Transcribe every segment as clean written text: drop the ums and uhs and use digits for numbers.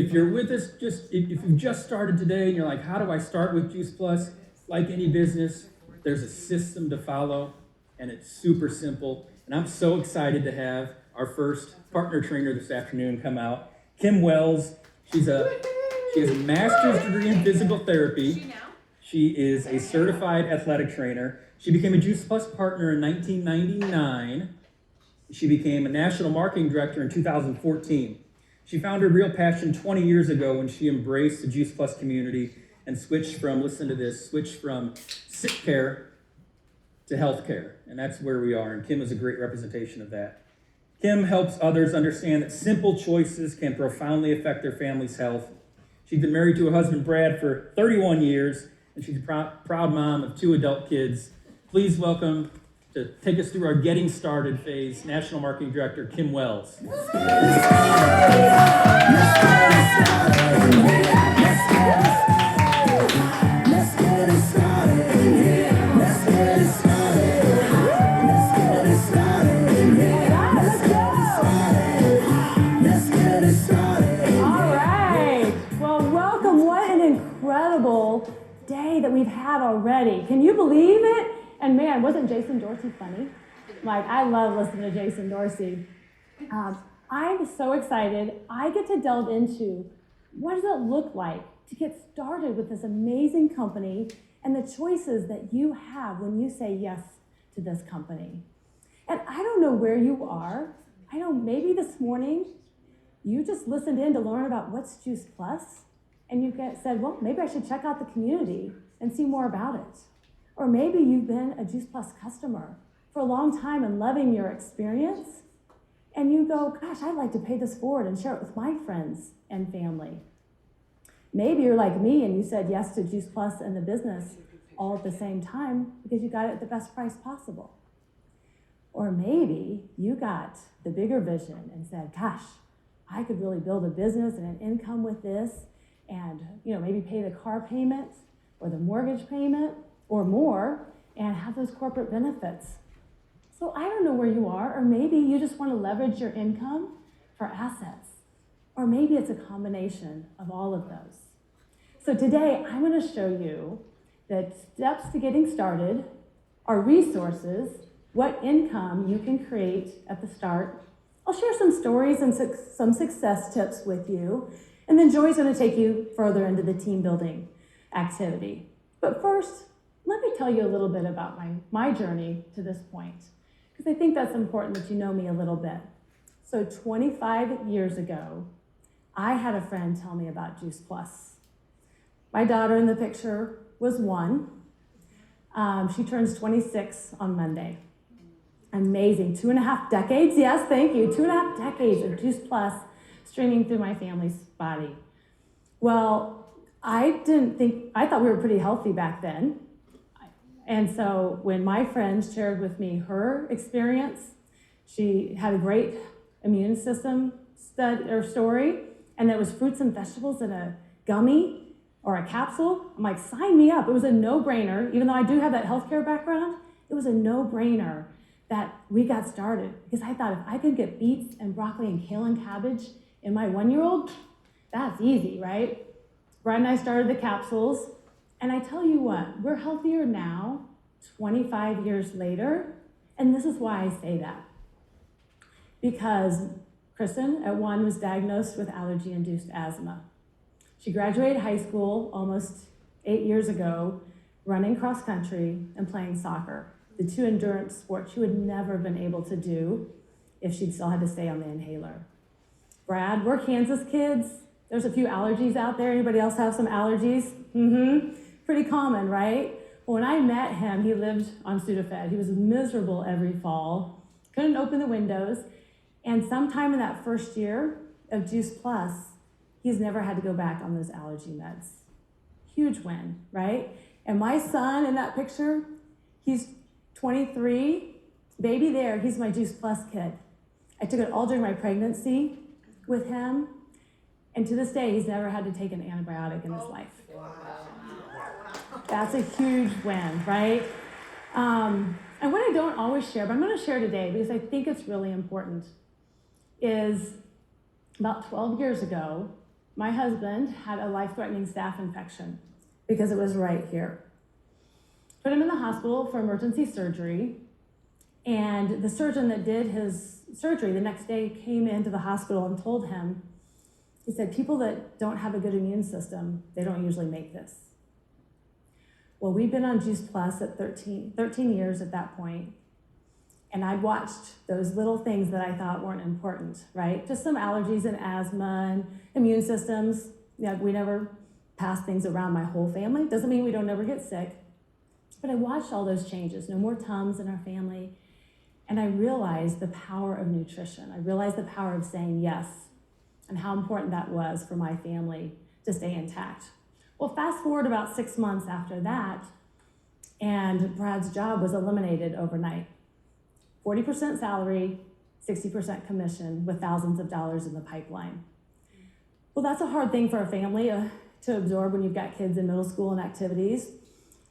If you're with us, if you've just started today and you're like, how do I start with Juice Plus? Like any business, there's a system to follow, and it's super simple. And I'm so excited to have our first partner trainer this afternoon come out, Kim Wells. She has a master's degree in physical therapy. She is a certified athletic trainer. She became a Juice Plus partner in 1999. She became a national marketing director in 2014. She found her real passion 20 years ago when she embraced the Juice Plus community and switched from sick care to health care. And that's where we are. And Kim is a great representation of that. Kim helps others understand that simple choices can profoundly affect their family's health. She's been married to her husband, Brad, for 31 years, and she's a proud mom of 2 adult kids. Please welcome, to take us through our getting started phase, National Marketing Director, Kim Wells. Day that we've had already. Can you believe it? And man, wasn't Jason Dorsey funny? Like, I love listening to Jason Dorsey. I'm so excited. I get to delve into what does it look like to get started with this amazing company and the choices that you have when you say yes to this company. And I don't know where you are. I know maybe this morning you just listened in to learn about what's Juice Plus. And you said, well, maybe I should check out the community and see more about it. Or maybe you've been a Juice Plus customer for a long time and loving your experience. And you go, gosh, I'd like to pay this forward and share it with my friends and family. Maybe you're like me and you said yes to Juice Plus and the business all at the same time because you got it at the best price possible. Or maybe you got the bigger vision and said, gosh, I could really build a business and an income with this, and maybe pay the car payment or the mortgage payment or more and have those corporate benefits. So I don't know where you are, or maybe you just want to leverage your income for assets, or maybe it's a combination of all of those. So today I'm going to show you the steps to getting started, our resources, what income you can create at the start. I'll share some stories and some success tips with you. And then Joy's going to take you further into the team building activity. But first, let me tell you a little bit about my journey to this point, because I think that's important that you know me a little bit. So 25 years ago, I had a friend tell me about Juice Plus. My daughter in the picture was 1. She turns 26 on Monday. Amazing. 2.5 decades. Yes, thank you. 2.5 decades of Juice Plus streaming through my family's body. Well, I thought we were pretty healthy back then. And so when my friend shared with me her experience, she had a great immune system story, and it was fruits and vegetables in a gummy or a capsule. I'm like, sign me up. It was a no-brainer. Even though I do have that healthcare background, it was a no-brainer that we got started, because I thought if I could get beets and broccoli and kale and cabbage in my 1-year-old, that's easy, right? Brad and I started the capsules, and I tell you what, we're healthier now, 25 years later, and this is why I say that. Because Kristen, at 1, was diagnosed with allergy-induced asthma. She graduated high school almost 8 years ago, running cross country and playing soccer, the 2 endurance sports she would never have been able to do if she'd still had to stay on the inhaler. Brad, we're Kansas kids. There's a few allergies out there. Anybody else have some allergies? Pretty common, right? Well, when I met him, he lived on Sudafed. He was miserable every fall, couldn't open the windows. And sometime in that first year of Juice Plus, he's never had to go back on those allergy meds. Huge win, right? And my son in that picture, he's 23, baby there, he's my Juice Plus kid. I took it all during my pregnancy with him, and to this day, he's never had to take an antibiotic in his life. That's a huge win, right? And what I don't always share, but I'm going to share today because I think it's really important, is about 12 years ago, my husband had a life-threatening staph infection because it was right here. Put him in the hospital for emergency surgery, and the surgeon that did his surgery the next day came into the hospital and told him, he said, people that don't have a good immune system, they don't usually make this. Well, we've been on Juice Plus at 13 years at that point, and I'd watched those little things that I thought weren't important, right? Just some allergies and asthma and immune systems. Yeah, we never pass things around my whole family. Doesn't mean we don't ever get sick. But I watched all those changes, no more Tums in our family. And I realized the power of nutrition. I realized the power of saying yes and how important that was for my family to stay intact. Well, fast forward about 6 months after that, and Brad's job was eliminated overnight. 40% salary, 60% commission with thousands of dollars in the pipeline. Well, that's a hard thing for a family to absorb when you've got kids in middle school and activities.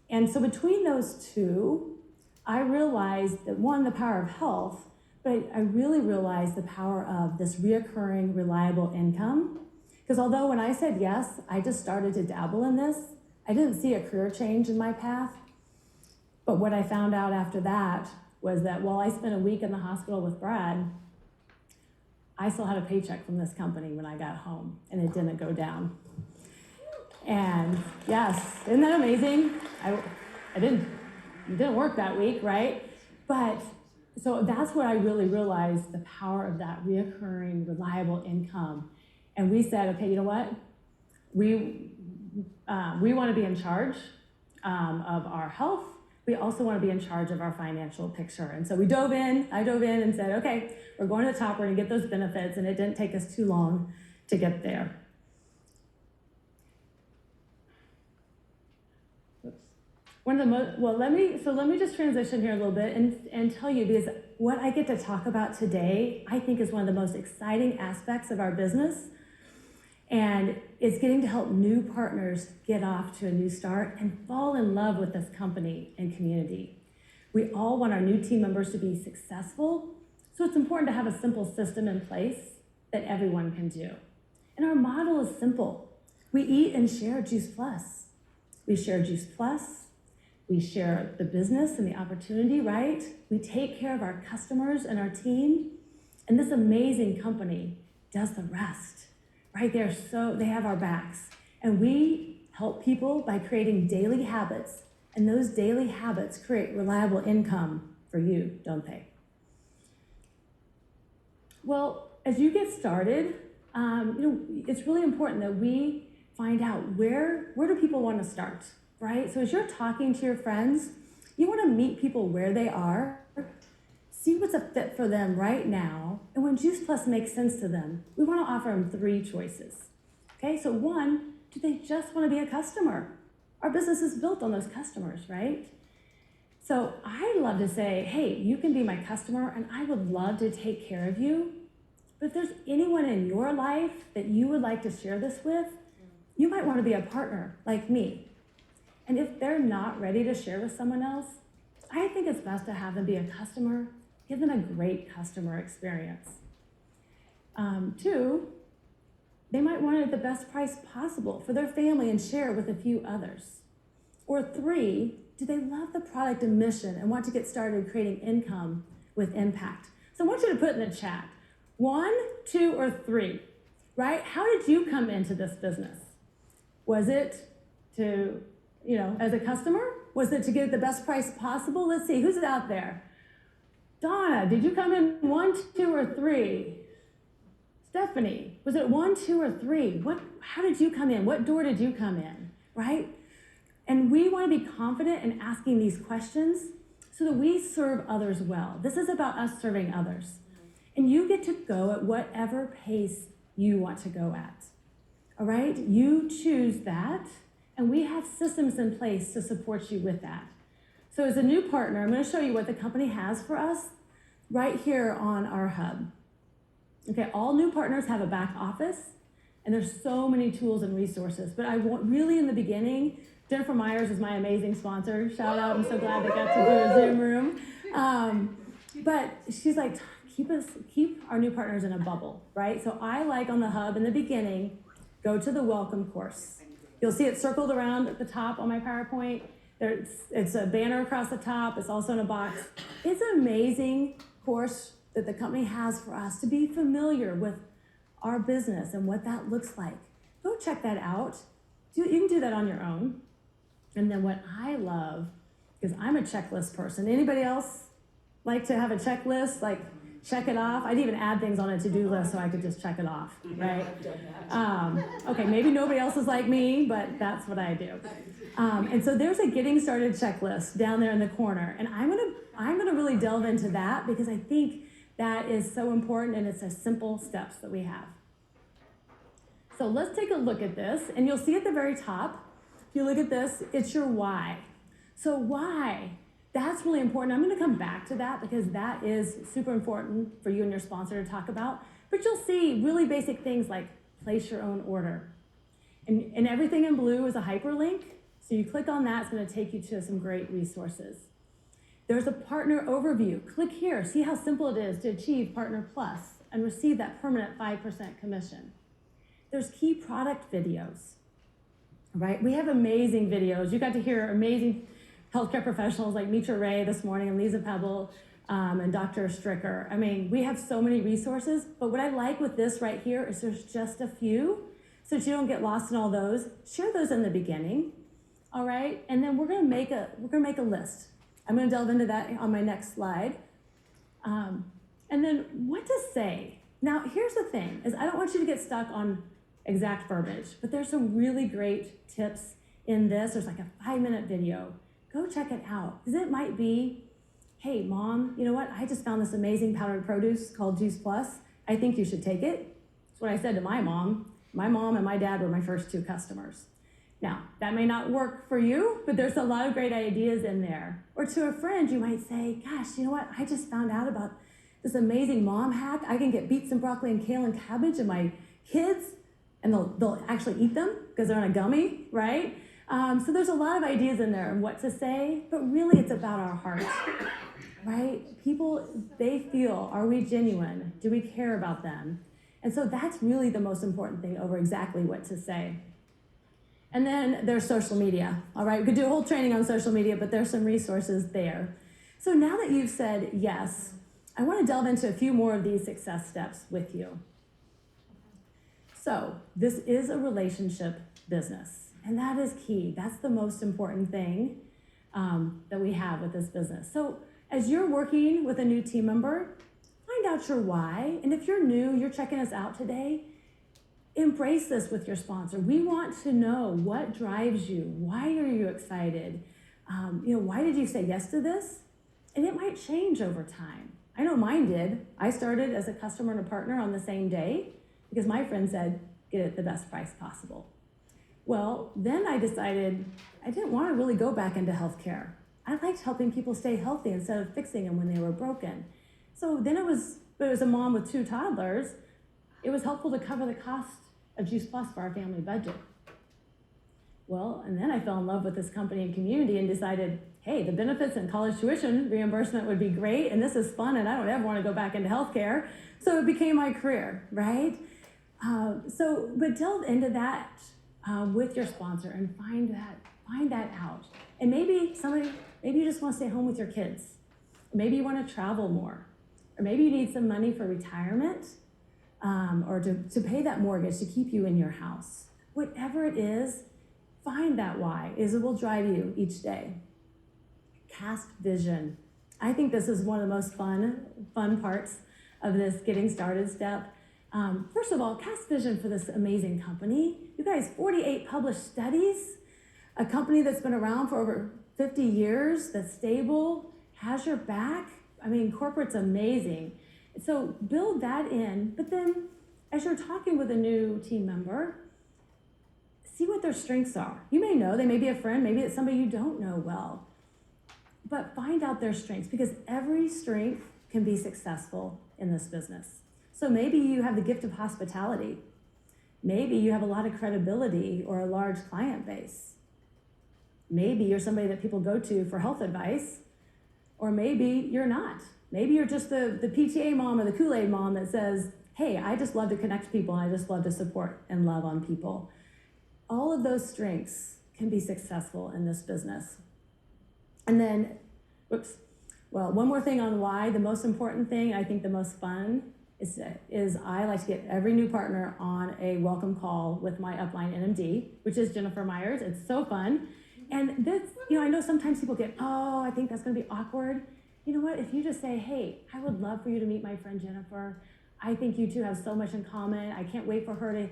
And so between those two, I realized that one, the power of health, but I really realized the power of this reoccurring, reliable income. Because although when I said yes, I just started to dabble in this, I didn't see a career change in my path. But what I found out after that was that while I spent a week in the hospital with Brad, I still had a paycheck from this company when I got home, and it didn't go down. And yes, isn't that amazing? It didn't work that week, right? But so that's what I really realized, the power of that reoccurring, reliable income. And we said, okay, you know what? We want to be in charge of our health. We also want to be in charge of our financial picture. And so I dove in and said, okay, we're going to the top, we're going to get those benefits, and it didn't take us too long to get there. Let me just transition here a little bit and tell you, because what I get to talk about today, I think is one of the most exciting aspects of our business. And it's getting to help new partners get off to a new start and fall in love with this company and community. We all want our new team members to be successful, so it's important to have a simple system in place that everyone can do. And our model is simple. We eat and share Juice Plus. We share Juice Plus. We share the business and the opportunity, right? We take care of our customers and our team. And this amazing company does the rest. Right there, so they have our backs. And we help people by creating daily habits, and those daily habits create reliable income for you, don't they? Well, as you get started, it's really important that we find out where do people want to start, right? So as you're talking to your friends, you want to meet people where they are, see what's a fit for them right now, and when Juice Plus makes sense to them, we want to offer them 3 choices. Okay, so 1, do they just want to be a customer? Our business is built on those customers, right? So I love to say, hey, you can be my customer, and I would love to take care of you. But if there's anyone in your life that you would like to share this with, you might want to be a partner like me. And if they're not ready to share with someone else, I think it's best to have them be a customer. Give them a great customer experience. 2, they might want it at the best price possible for their family and share with a few others. Or 3, do they love the product and mission and want to get started creating income with impact? So I want you to put in the chat, 1, 2, or 3, right? How did you come into this business? Was it to, as a customer? Was it to get the best price possible? Let's see, who's out there? Donna, did you come in 1, 2, or 3? Stephanie, was it 1, 2, or 3? How did you come in? What door did you come in, right? And we want to be confident in asking these questions so that we serve others well. This is about us serving others. And you get to go at whatever pace you want to go at, all right? You choose that, and we have systems in place to support you with that. So as a new partner, I'm going to show you what the company has for us right here on our hub. Okay, all new partners have a back office, and there's so many tools and resources. But I want really in the beginning, Jennifer Myers is my amazing sponsor. Shout out, I'm so glad they got to do a Zoom room. But she's like, keep our new partners in a bubble, right? So I like on the hub in the beginning go to the welcome course. You'll see it circled around at the top on my PowerPoint. It's a banner across the top. It's also in a box. It's an amazing course that the company has for us to be familiar with our business and what that looks like. Go check that out. You can do that on your own. And then what I love, because I'm a checklist person. Anybody else like to have a checklist? Like, check it off? I'd even add things on a to-do list so I could just check it off, right? Okay, maybe nobody else is like me, but that's what I do. And so there's a getting started checklist down there in the corner. And I'm gonna really delve into that because I think that is so important and it's a simple steps that we have. So let's take a look at this, and you'll see at the very top, if you look at this, it's your why. So why? That's really important. I'm going to come back to that because that is super important for you and your sponsor to talk about. But you'll see really basic things like place your own order. And everything in blue is a hyperlink. So you click on that, it's going to take you to some great resources. There's a partner overview. Click here, see how simple it is to achieve Partner Plus and receive that permanent 5% commission. There's key product videos, right? We have amazing videos. You got to hear amazing healthcare professionals like Mitra Ray this morning and Lisa Pebble and Dr. Stricker. I mean, we have so many resources, but what I like with this right here is there's just a few, so that you don't get lost in all those. Share those in the beginning, all right? And then we're gonna make a list. I'm gonna delve into that on my next slide. And then what to say. Now, here's the thing, is I don't want you to get stuck on exact verbiage, but there's some really great tips in this. There's like a 5-minute video. Go check it out, because it might be, hey, Mom, you know what? I just found this amazing powdered produce called Juice Plus. I think you should take it. That's what I said to my mom. My mom and my dad were my first 2 customers. Now, that may not work for you, but there's a lot of great ideas in there. Or to a friend, you might say, gosh, you know what? I just found out about this amazing mom hack. I can get beets and broccoli and kale and cabbage, and my kids, and they'll actually eat them because they're in a gummy, right? So there's a lot of ideas in there and what to say, but really it's about our hearts, right? People, they feel, are we genuine? Do we care about them? And so that's really the most important thing over exactly what to say. And then there's social media, all right? We could do a whole training on social media, but there's some resources there. So now that you've said yes, I want to delve into a few more of these success steps with you. So this is a relationship business, and that is key. That's the most important thing that we have with this business. So as you're working with a new team member, find out your why. And if you're new, you're checking us out today, embrace this with your sponsor. We want to know what drives you. Why are you excited? Why did you say yes to this? And it might change over time. I know mine did. I started as a customer and a partner on the same day because my friend said, get it at the best price possible. Well, then I decided I didn't want to really go back into healthcare. I liked helping people stay healthy instead of fixing them when they were broken. So then it was a mom with 2 toddlers. It was helpful to cover the cost of Juice Plus for our family budget. Well, and then I fell in love with this company and community and decided, hey, the benefits and college tuition reimbursement would be great, and this is fun, and I don't ever want to go back into healthcare. So it became my career, right? But delve into that with your sponsor and find that out. And maybe you just want to stay home with your kids. Or maybe you want to travel more. Or maybe you need some money for retirement, or to pay that mortgage to keep you in your house. Whatever it is, find that why, is it will drive you each day. Cast vision. I think this is one of the most fun parts of this getting started step. First of all, cast vision for this amazing company. You guys, 48 published studies, a company that's been around for over 50 years, that's stable, has your back. I mean, corporate's amazing. So build that in, but then as you're talking with a new team member, see what their strengths are. You may know, they may be a friend, maybe it's somebody you don't know well, but find out their strengths, because every strength can be successful in this business. So maybe you have the gift of hospitality. Maybe you have a lot of credibility or a large client base. Maybe you're somebody that people go to for health advice, or maybe you're not. Maybe you're just the PTA mom or the Kool-Aid mom that says, hey, I just love to connect people and I just love to support and love on people. All of those strengths can be successful in this business. And then, one more thing on why. The most important thing, I think the most fun, is I like to get every new partner on a welcome call with my upline NMD, which is Jennifer Myers. It's so fun. And this, I know sometimes people get, oh, I think that's gonna be awkward. You know what, if you just say, hey, I would love for you to meet my friend Jennifer. I think you two have so much in common. I can't wait for her to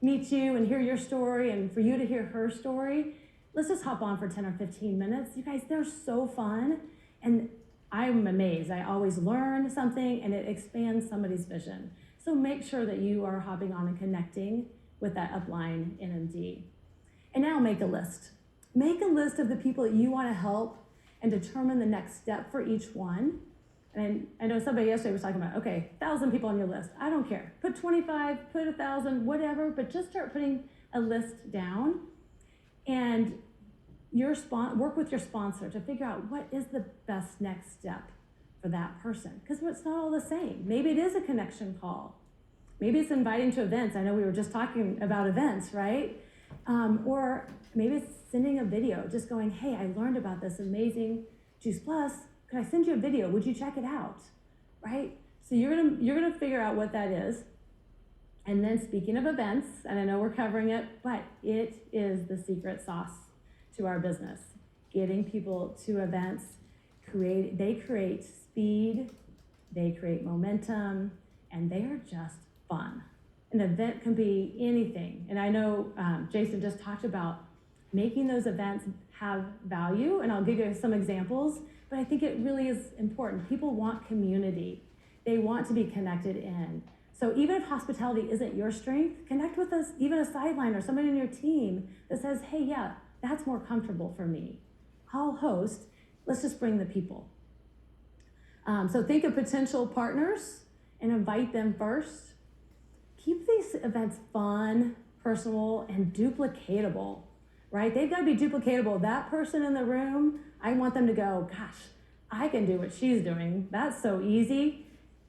meet you and hear your story and for you to hear her story. Let's just hop on for 10 or 15 minutes. You guys, they're so fun. And I'm amazed. I always learn something and it expands somebody's vision. So make sure that you are hopping on and connecting with that upline NMD. And now make a list. Make a list of the people that you want to help and determine the next step for each one. And I know somebody yesterday was talking about, okay, 1,000 people on your list. I don't care. Put 25, put 1,000, whatever, but just start putting a list down and work with your sponsor to figure out what is the best next step for that person. Because it's not all the same. Maybe it is a connection call. Maybe it's inviting to events. I know we were just talking about events, right? Or maybe it's sending a video, just going, hey, I learned about this amazing Juice Plus. Could I send you a video? Would you check it out? Right? So you're gonna figure out what that is. And then speaking of events, and I know we're covering it, but it is the secret sauce to our business. Getting people to events, they create speed, they create momentum, and they are just fun. An event can be anything. And I know Jason just talked about making those events have value, and I'll give you some examples, but I think it really is important. People want community. They want to be connected in. So even if hospitality isn't your strength, connect with us, even a sideline or somebody on your team that says, hey, yeah, that's more comfortable for me. I'll host, let's just bring the people. So think of potential partners and invite them first. Keep these events fun, personal, and duplicatable, right? They've got to be duplicatable. That person in the room, I want them to go, gosh, I can do what she's doing. That's so easy.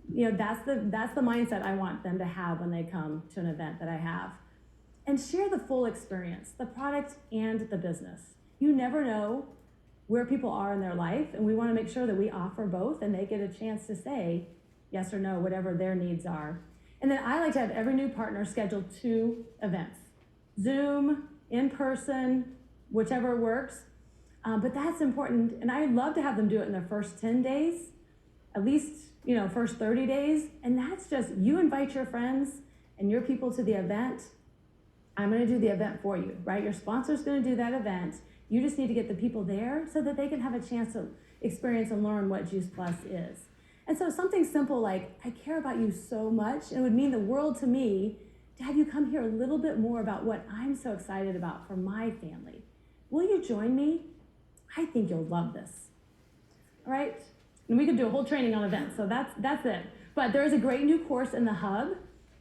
That's the mindset I want them to have when they come to an event that I have. And share the full experience, the product and the business. You never know where people are in their life, and we want to make sure that we offer both and they get a chance to say yes or no, whatever their needs are. And then I like to have every new partner schedule 2 events. Zoom, in person, whichever works. But that's important, and I love to have them do it in their first 10 days, at least, first 30 days. And that's just, you invite your friends and your people to the event. I'm gonna do the event for you, right? Your sponsor's gonna do that event. You just need to get the people there so that they can have a chance to experience and learn what Juice Plus is. And so something simple like, I care about you so much, and it would mean the world to me to have you come here a little bit more about what I'm so excited about for my family. Will you join me? I think you'll love this, all right? And we could do a whole training on events, so that's it. But there is a great new course in the Hub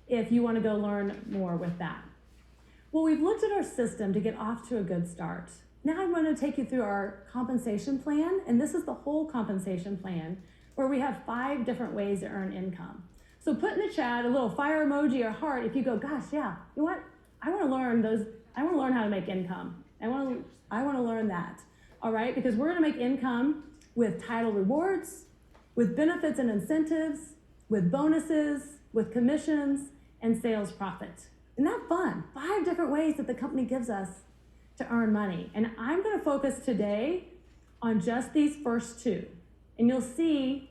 if you wanna go learn more with that. Well, we've looked at our system to get off to a good start. Now I'm gonna take you through our compensation plan, and this is the whole compensation plan, where we have 5 different ways to earn income. So put in the chat a little fire emoji or heart if you go, gosh, yeah, you know what? I wanna learn how to make income. I wanna learn that, all right? Because we're gonna make income with title rewards, with benefits and incentives, with bonuses, with commissions, and sales profit. Isn't that fun? 5 different ways that the company gives us to earn money. And I'm gonna focus today on just these first 2. And you'll see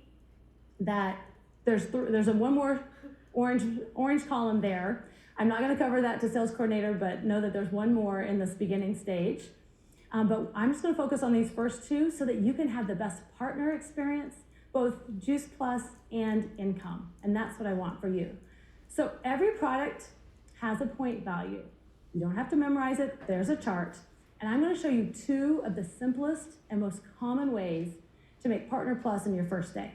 that there's one more orange column there. I'm not gonna cover that to sales coordinator, but know that there's one more in this beginning stage. But I'm just gonna focus on these first 2 so that you can have the best partner experience, both Juice Plus and income. And that's what I want for you. So every product has a point value. You don't have to memorize it, there's a chart. And I'm gonna show you 2 of the simplest and most common ways to make Partner Plus in your first day,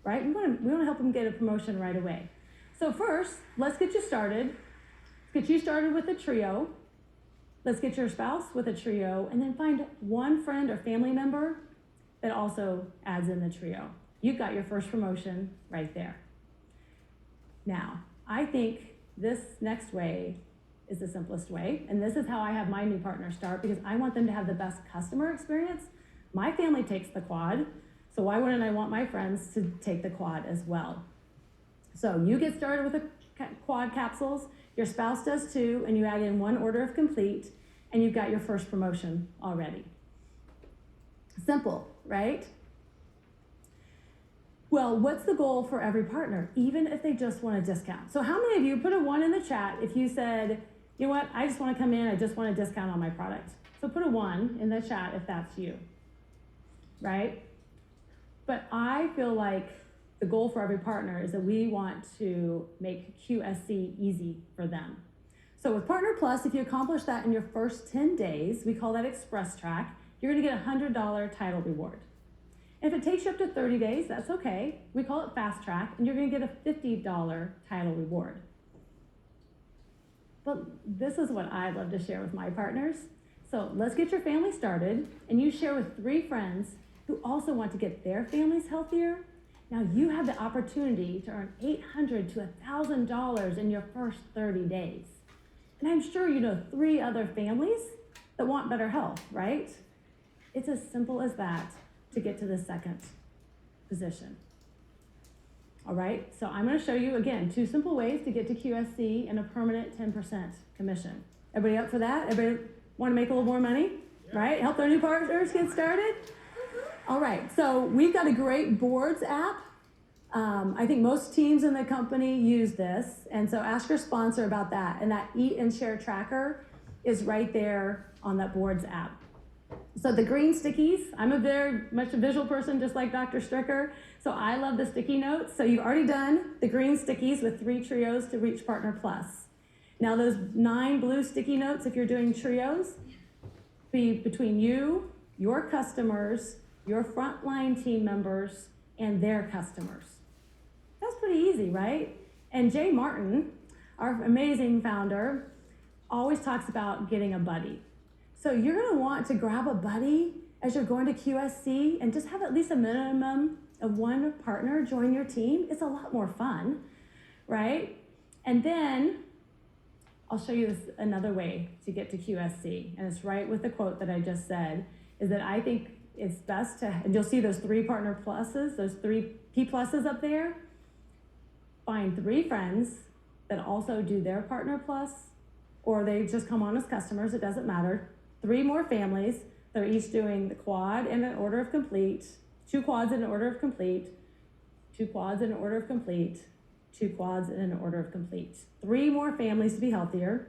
right? We wanna help them get a promotion right away. So first, let's get you started. Let's get you started with a trio. Let's get your spouse with a trio, and then find one friend or family member that also adds in the trio. You've got your first promotion right there. Now, I think this next way is the simplest way, and this is how I have my new partners start because I want them to have the best customer experience. My family takes the quad, so why wouldn't I want my friends to take the quad as well? So you get started with the quad capsules, your spouse does too, and you add in 1 order of complete, and you've got your first promotion already. Simple, right? Well, what's the goal for every partner, even if they just want a discount? So how many of you, put a 1 in the chat if you said, you know what, I just want to come in, I just want a discount on my product. So put a 1 in the chat if that's you, right? But I feel like the goal for every partner is that we want to make QSC easy for them. So with Partner Plus, if you accomplish that in your first 10 days, we call that Express Track, you're gonna get a $100 title reward. And if it takes you up to 30 days, that's okay. We call it Fast Track, and you're gonna get a $50 title reward. But this is what I love to share with my partners. So let's get your family started, and you share with 3 friends who also want to get their families healthier. Now you have the opportunity to earn $800 to $1,000 in your first 30 days. And I'm sure you know 3 other families that want better health, right? It's as simple as that to get to the second position. All right, so I'm gonna show you again 2 simple ways to get to QSC and a permanent 10% commission. Everybody up for that? Everybody wanna make a little more money, right? Help their new partners get started? All right, so we've got a great boards app. I think most teams in the company use this, and so ask your sponsor about that. And that Eat and Share tracker is right there on that boards app. So the green stickies, I'm a very much a visual person, just like Dr. Stricker, so I love the sticky notes. So you've already done the green stickies with 3 trios to reach Partner Plus. Now those 9 blue sticky notes, if you're doing trios, be between you, your customers, your frontline team members, and their customers. That's pretty easy, right? And Jay Martin, our amazing founder, always talks about getting a buddy. So you're gonna want to grab a buddy as you're going to QSC and just have at least a minimum of 1 partner join your team. It's a lot more fun, right? And then I'll show you this another way to get to QSC, and it's right with the quote that I just said, is that I think it's best to, and you'll see those 3 partner pluses, those 3 P pluses up there, find 3 friends that also do their Partner Plus, or they just come on as customers, it doesn't matter. 3 more families, they're each doing the quad in an order of complete, 2 quads in an order of complete, 2 quads in an order of complete, 2 quads in an order of complete. 3 more families to be healthier.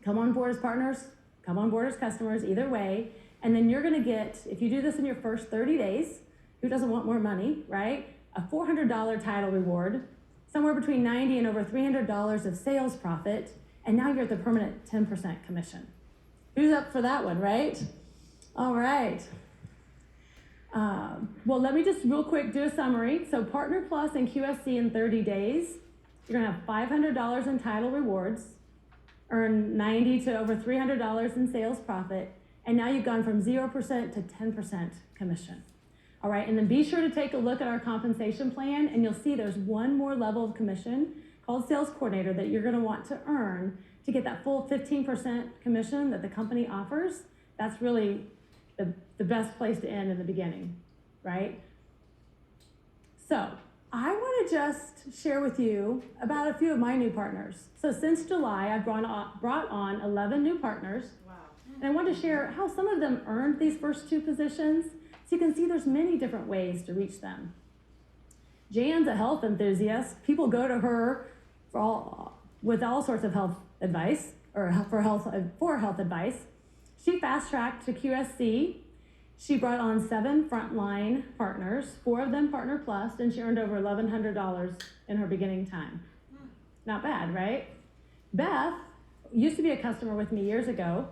Come on board as partners, come on board as customers, either way. And then you're gonna get, if you do this in your first 30 days, who doesn't want more money, right? A $400 title reward, somewhere between $90 and over $300 of sales profit, and now you're at the permanent 10% commission. Who's up for that one, right? All right. Well, let me just real quick do a summary. So Partner Plus and QSC in 30 days, you're gonna have $500 in title rewards, earn $90 to over $300 in sales profit, and now you've gone from 0% to 10% commission. All right, and then be sure to take a look at our compensation plan, and you'll see there's 1 more level of commission called sales coordinator that you're gonna want to earn to get that full 15% commission that the company offers. That's really the best place to end in the beginning, right? So I wanna just share with you about a few of my new partners. So since July, I've brought on 11 new partners. Wow. And I want to share how some of them earned these first 2 positions. So you can see there's many different ways to reach them. Jan's a health enthusiast. People go to her with all sorts of health advice, or for health advice. She fast-tracked to QSC. She brought on 7 frontline partners, 4 of them Partner Plus, and she earned over $1,100 in her beginning time. Not bad, right? Beth used to be a customer with me years ago.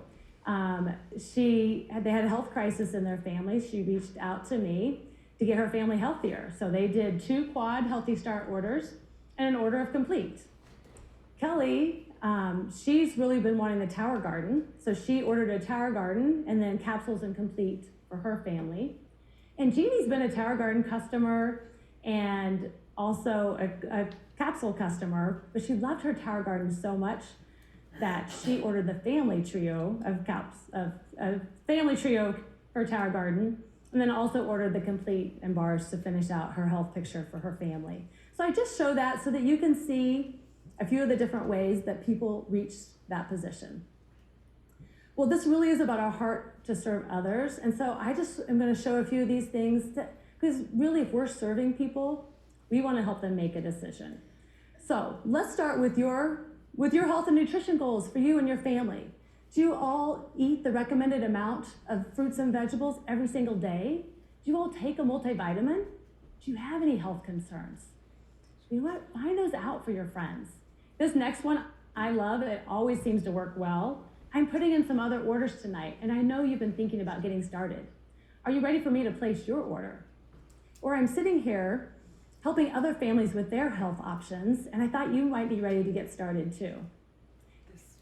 They had a health crisis in their family. She reached out to me to get her family healthier. So they did 2 quad Healthy Start orders and an order of complete. Kelly, she's really been wanting the Tower Garden. So she ordered a Tower Garden and then capsules and complete for her family. And Jeannie's been a Tower Garden customer and also a capsule customer, but she loved her Tower Garden so much that she ordered the family trio of a family trio for Tower Garden, and then also ordered the complete and bars to finish out her health picture for her family. So I just show that so that you can see a few of the different ways that people reach that position. Well, this really is about our heart to serve others, and so I just am going to show a few of these things because really, if we're serving people, we want to help them make a decision. So let's start with your health and nutrition goals for you and your family. Do you all eat the recommended amount of fruits and vegetables every single day? Do you all take a multivitamin? Do you have any health concerns? You know what? Find those out for your friends. This next one I love. It always seems to work well. I'm putting in some other orders tonight, and I know you've been thinking about getting started. Are you ready for me to place your order? Or I'm sitting here helping other families with their health options, and I thought you might be ready to get started too.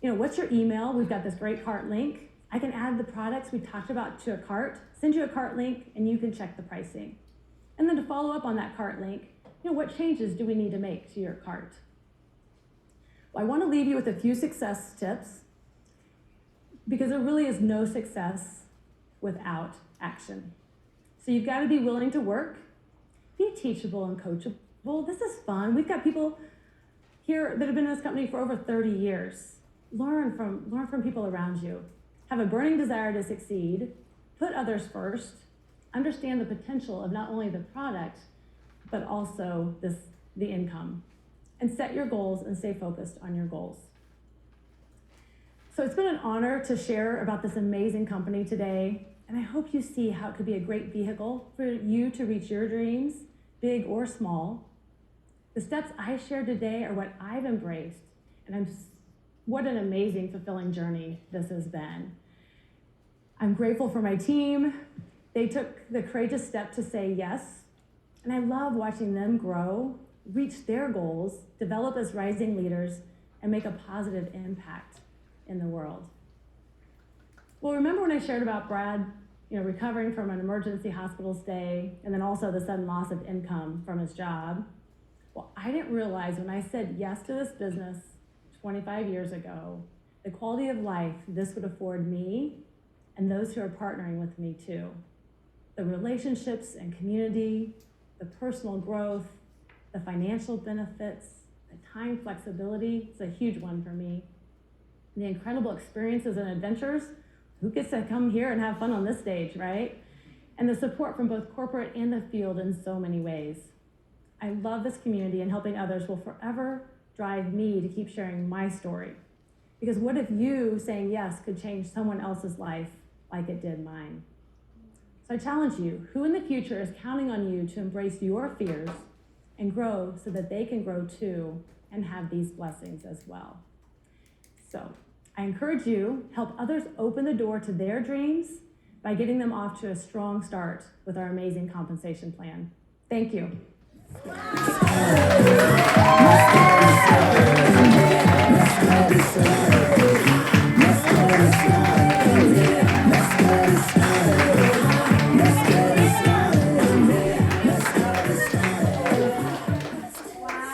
You know, what's your email? We've got this great cart link. I can add the products we talked about to a cart, send you a cart link, and you can check the pricing. And then to follow up on that cart link, you know, what changes do we need to make to your cart? Well, I want to leave you with a few success tips because there really is no success without action. So you've got to be willing to work, be teachable and coachable. This is fun. We've got people here that have been in this company for over 30 years. Learn from people around you. Have a burning desire to succeed, put others first, understand the potential of not only the product, but also the income. And set your goals and stay focused on your goals. So it's been an honor to share about this amazing company today, and I hope you see how it could be a great vehicle for you to reach your dreams, big or small. The steps I shared today are what I've embraced, and what an amazing, fulfilling journey this has been. I'm grateful for my team. They took the courageous step to say yes, and I love watching them grow, reach their goals, develop as rising leaders, and make a positive impact in the world. Well, remember when I shared about Brad, recovering from an emergency hospital stay, and then also the sudden loss of income from his job? Well, I didn't realize when I said yes to this business 25 years ago, the quality of life this would afford me and those who are partnering with me too. The relationships and community, the personal growth, the financial benefits, the time flexibility, it's a huge one for me. The incredible experiences and adventures. Who gets to come here and have fun on this stage, right? And the support from both corporate and the field in so many ways. I love this community, and helping others will forever drive me to keep sharing my story. Because what if you saying yes could change someone else's life like it did mine? So I challenge you, who in the future is counting on you to embrace your fears and grow so that they can grow too and have these blessings as well? So I encourage you, help others open the door to their dreams by getting them off to a strong start with our amazing compensation plan. Thank you.